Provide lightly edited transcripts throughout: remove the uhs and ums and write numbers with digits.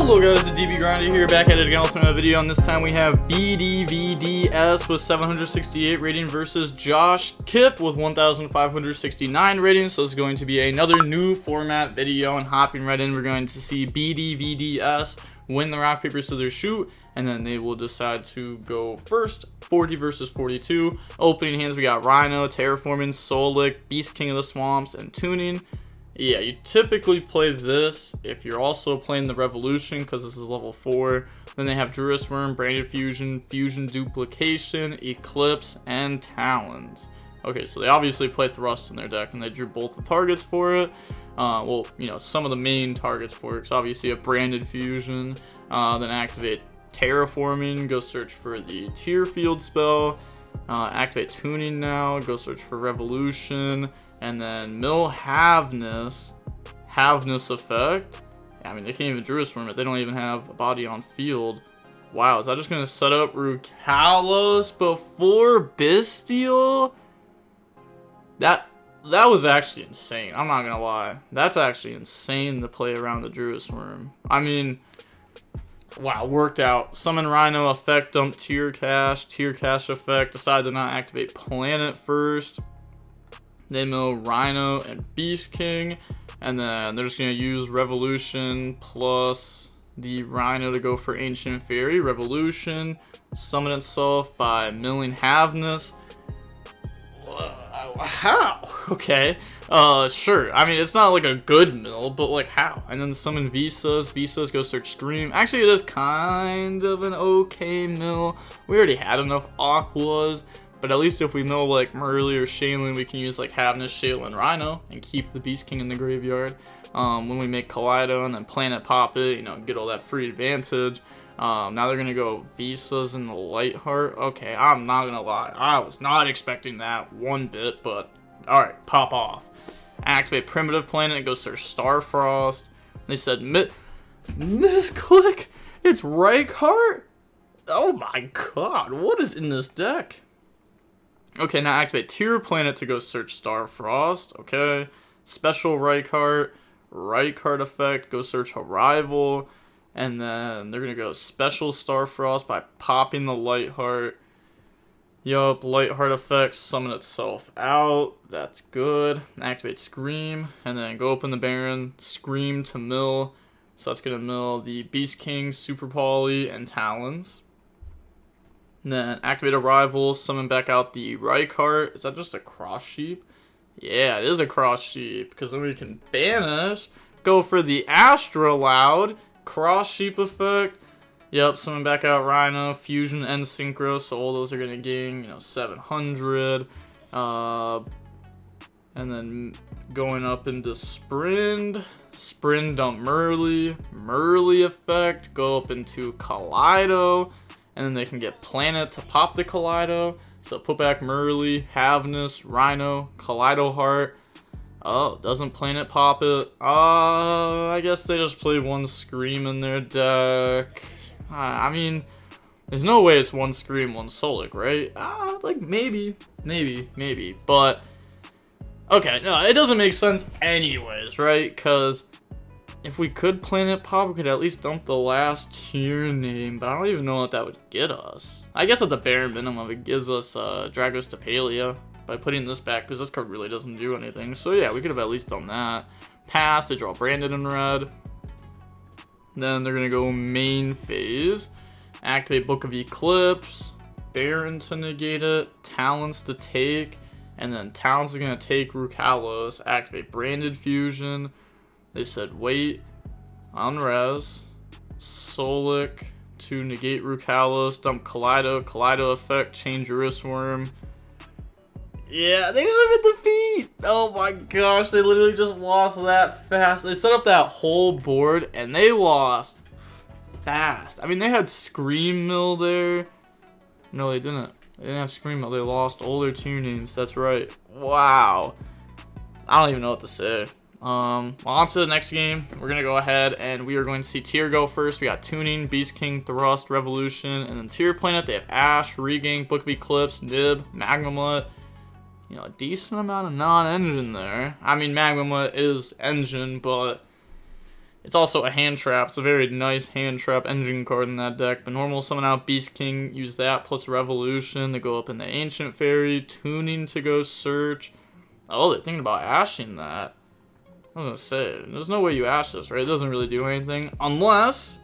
Hello guys, the DB Grinder here, back at it again with another video, and this time we have BDVDS with 768 rating versus Josh Kip with 1,569 rating. So it's going to be another new format video, and hopping right in, we're going to see BDVDS win the rock, paper, scissors, shoot, and then they will decide to go first. 40 versus 42. Opening hands, we got Rhino, Terraforming, Solic, Beast King of the Swamps, and Tuning. Yeah, you typically play this if you're also playing the Revolution, because this is level 4. Then they have Druid's Worm, Branded Fusion, Fusion Duplication, Eclipse, and Talons. Okay, so they obviously play Thrust in their deck, and they drew both the targets for it. Well, you know, some of the main targets for it, because obviously a Branded Fusion, then activate Terraforming, go search for the Tear Field spell, activate Tuning now, go search for Revolution, and then mill Haveness effect. I mean, they can't even Druid's Worm it. They don't even have a body on field. Wow, is that just gonna set up Rukalos before BYSTIAL? That was actually insane. I'm not gonna lie. That's actually insane to play around the Druid's Worm. I mean, wow, worked out. Summon Rhino, effect dump Tear Cache effect, decide to not activate Planet first. They mill Rhino and Beast King, and then they're just going to use Revolution plus the Rhino to go for Ancient Fairy. Revolution, summon itself by milling Haveness. How? Okay. Sure. I mean, it's not like a good mill, but like how? And then summon Visas. Visas, go search Scream. Actually, it is kind of an okay mill. We already had enough Aquas. But at least if we mill like Merly or Shaylin, we can use like Haveness, Shaylin, Rhino and keep the Beast King in the graveyard. When we make Kaleido and then Planet pop it, you know, get all that free advantage. Now they're going to go Visas and the Lightheart. Okay, I'm not going to lie. I was not expecting that one bit, but alright, pop off. Activate Primitive Planet and go search Starfrost. They said, misclick? It's Reichheart? Oh my god, what is in this deck? Okay, now activate Tear Planet to go search Starfrost. Okay. Special Reichheart effect, go search Arrival. And then they're going to go Special Starfrost by popping the Lightheart. Yup, Lightheart effect, summon itself out. That's good. Activate Scream. And then go open the Baron, Scream to mill. So that's going to mill the Beast King, Super Poly, and Talons. And then activate Arrival, summon back out the Reichheart. Is that just a Cross Sheep? Yeah, it is a Cross Sheep, because then we can banish, go for the Astrolaud, Cross Sheep effect. Yep, summon back out Rhino, Fusion, and Synchro, so all those are going to gain, you know, 700. And then going up into Sprint dump Merly effect, go up into Kaleido. And then they can get Planet to pop the Kaleido. So put back Merly, Haveness, Rhino, Kaleido Heart. Oh, doesn't Planet pop it? I guess they just play one Scream in their deck. I mean, there's no way it's one Scream, one Solic, right? Like maybe. But, okay, no, it doesn't make sense anyways, right? Because if we could Planet pop, we could at least dump the last tier name, but I don't even know what that would get us. I guess at the bare minimum, it gives us Dragos to Palia by putting this back, because this card really doesn't do anything. So yeah, we could have at least done that. Pass, they draw Branded in red. Then they're going to go main phase. Activate Book of Eclipse. Baron to negate it. Talons to take. And then Talons are going to take Rukalos. Activate Branded Fusion. They said wait, unres, Solic to negate Rukalos, dump Kaleido effect, change Druid's Worm. Yeah, they just have defeat. Oh my gosh, they literally just lost that fast. They set up that whole board and they lost fast. I mean, they had Scream Mill there. No, they didn't. They didn't have Scream Mill. They lost all their tier names. That's right. Wow. I don't even know what to say. Well, on to the next game. We're going to go ahead and we are going to see Tier go first. We got Tuning, Beast King, Thrust, Revolution, and then Tier Planet. They have Ash, Regain, Book of Eclipse, Nib, Magmamut. You know, a decent amount of non-engine there. I mean, Magmamut is engine, but It's also a hand trap. It's a very nice hand trap engine card in that deck. But normal summon out Beast King, use that plus Revolution to go up in the Ancient Fairy, tuning to go search. Oh, they're thinking about ashing that. I was gonna say, there's no way you ash this, right? It doesn't really do anything unless.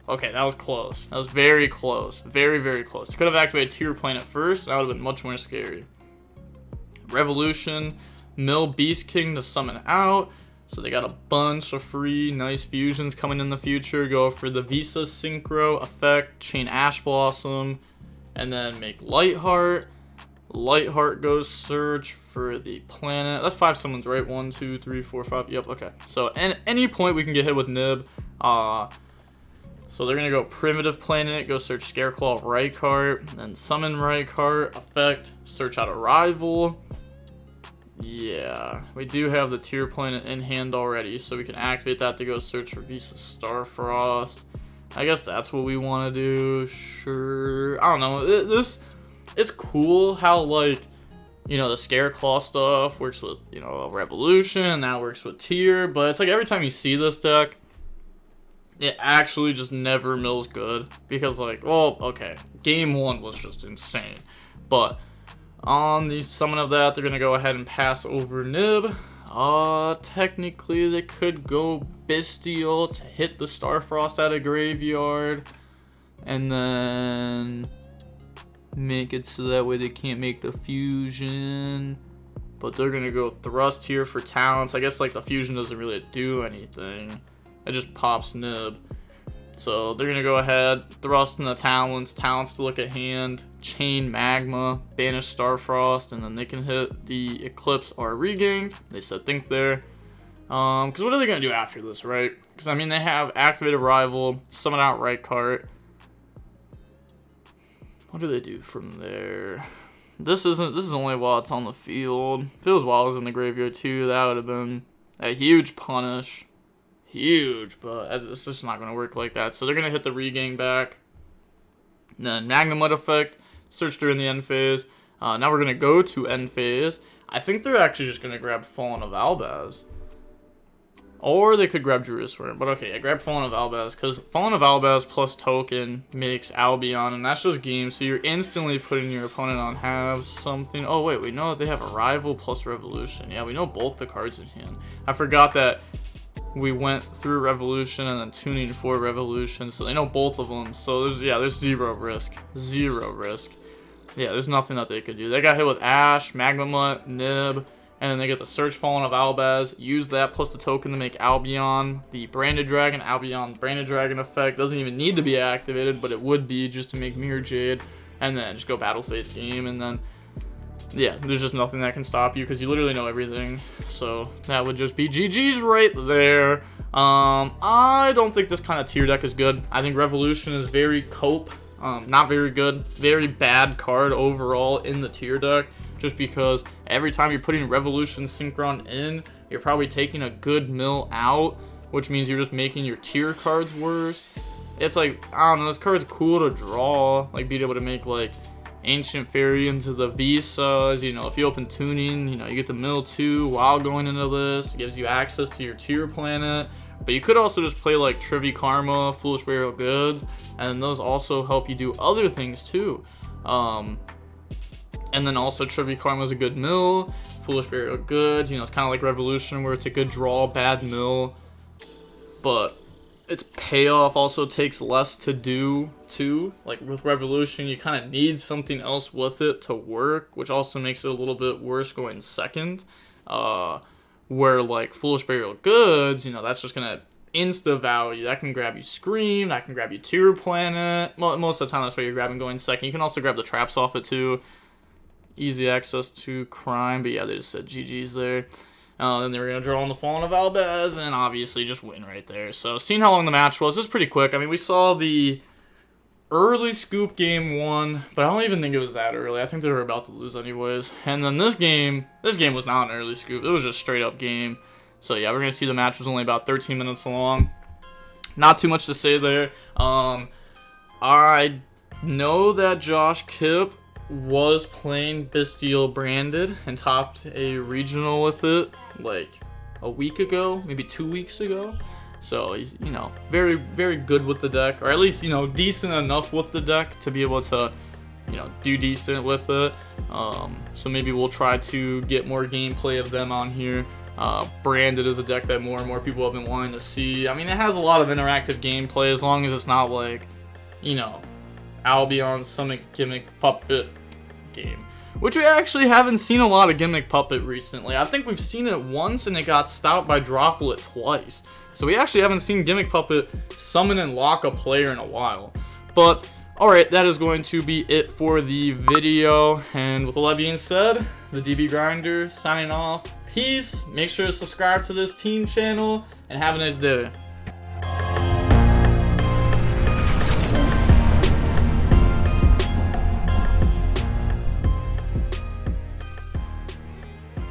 Okay, that was close. That was very close. Very, very close. You could have activated Tear Planet first. That would have been much more scary. Revolution, mill Beast King to summon out. So they got a bunch of free nice fusions coming in the future. Go for the Visa Synchro effect, chain Ash Blossom, and then make Lightheart. Lightheart goes search for the planet. That's 5 summons, right? 1, 2, 3, 4, 5. Yep, okay. So at any point we can get hit with Nib. So they're gonna go Primitive Planet, go search Scareclaw Rykart, then summon Rykart, effect, search out a rival. Yeah, we do have the Tear Planet in hand already, so we can activate that to go search for Visa Starfrost. I guess that's what we want to do. Sure. I don't know. It's cool how, like, you know, the Scareclaw stuff works with, you know, Revolution, that works with Tear, but it's like every time you see this deck, it actually just never mills good. Because, like, well, okay, game 1 was just insane, but on the summon of that, they're going to go ahead and pass over Nib. Technically, they could go BYSTIAL to hit the Starfrost out of graveyard. And then make it so that way they can't make the fusion. But they're going to go Thrust here for talents. I guess, like, the fusion doesn't really do anything. It just pops Nib. So they're going to go ahead, Thrust in the talents to look at hand, chain Magma, banish Starfrost, and then they can hit the Eclipse or Regained. They said think there. Because what are they going to do after this, right? Because, I mean, they have activated Rival, summon out Rykart. What do they do from there? This is only while it's on the field. If it was while it was in the graveyard too, that would have been a huge punish. Huge, but it's just not going to work like that. So they're going to hit the Regain back. And then Magnamud effect, search during the end phase. Now we're going to go to end phase. I think they're actually just going to grab Fallen of Albaz. Or they could grab Jerusalem. But okay, yeah, grab Fallen of Albaz. Because Fallen of Albaz plus token makes Albion. And that's just game. So you're instantly putting your opponent on have something. Oh, wait, we know that they have a Rival plus Revolution. Yeah, we know both the cards in hand. I forgot that we went through Revolution and then tuning for Revolution, so they know both of them. So there's zero risk. Zero risk. Yeah, there's nothing that they could do. They got hit with Ash, Magmamut, Nib, and then they get the Search Fallen of Albaz. Use that plus the token to make Albion the Branded Dragon. Albion Branded Dragon effect doesn't even need to be activated, but it would be just to make Mirror Jade. And then just go Battle Phase game, and then yeah, there's just nothing that can stop you because you literally know everything. So that would just be GG's right there. I don't think this kind of tier deck is good. I think Revolution is very cope. Not very good. Very bad card overall in the tier deck. Just because every time you're putting Revolution Synchron in, you're probably taking a good mill out, which means you're just making your tier cards worse. It's like, I don't know, this card's cool to draw. Like, being able to make, like, Ancient Fairy into the Visas, you know, if you open tuning, you know, you get the mill 2 while going into this. It gives you access to your tier planet. But you could also just play like Trivi Karma, Foolish Burial Goods, and those also help you do other things too. And then also Trivi Karma is a good mill, Foolish Burial Goods, you know, it's kind of like Revolution where it's a good draw, bad mill. But its payoff also takes less to do too. Like with Revolution, you kind of need something else with it to work, which also makes it a little bit worse going second. Where like Foolish Burial Goods, you know, that's just gonna insta value. That can grab you Scream, that can grab you Tier Planet. Most of the time that's what you're grabbing going second. You can also grab the traps off it too. Easy access to Crime, but yeah, they just said GG's there. Then they were going to draw on the Fallen of Albaz, and obviously just win right there. So, seeing how long the match was, it's pretty quick. I mean, we saw the early scoop game 1, but I don't even think it was that early. I think they were about to lose anyways. And then this game was not an early scoop. It was just straight up game. So, yeah, we're going to see the match was only about 13 minutes long. Not too much to say there. I know that Josh Kipp was playing BYSTIAL branded and topped a regional with it like a week ago, maybe 2 weeks ago. So he's, you know, very, very good with the deck, or at least, you know, decent enough with the deck to be able to, you know, do decent with it. So maybe we'll try to get more gameplay of them on here. Branded is a deck that more and more people have been wanting to see. I mean, it has a lot of interactive gameplay as long as it's not like, you know, Albion Summit Gimmick Puppet game, which we actually haven't seen a lot of Gimmick Puppet recently. I think we've seen it once and it got stopped by Droplet twice. So we actually haven't seen Gimmick Puppet summon and lock a player in a while. But alright, that is going to be it for the video. And with all that being said, the DB Grinder signing off. Peace. Make sure to subscribe to this team channel and have a nice day.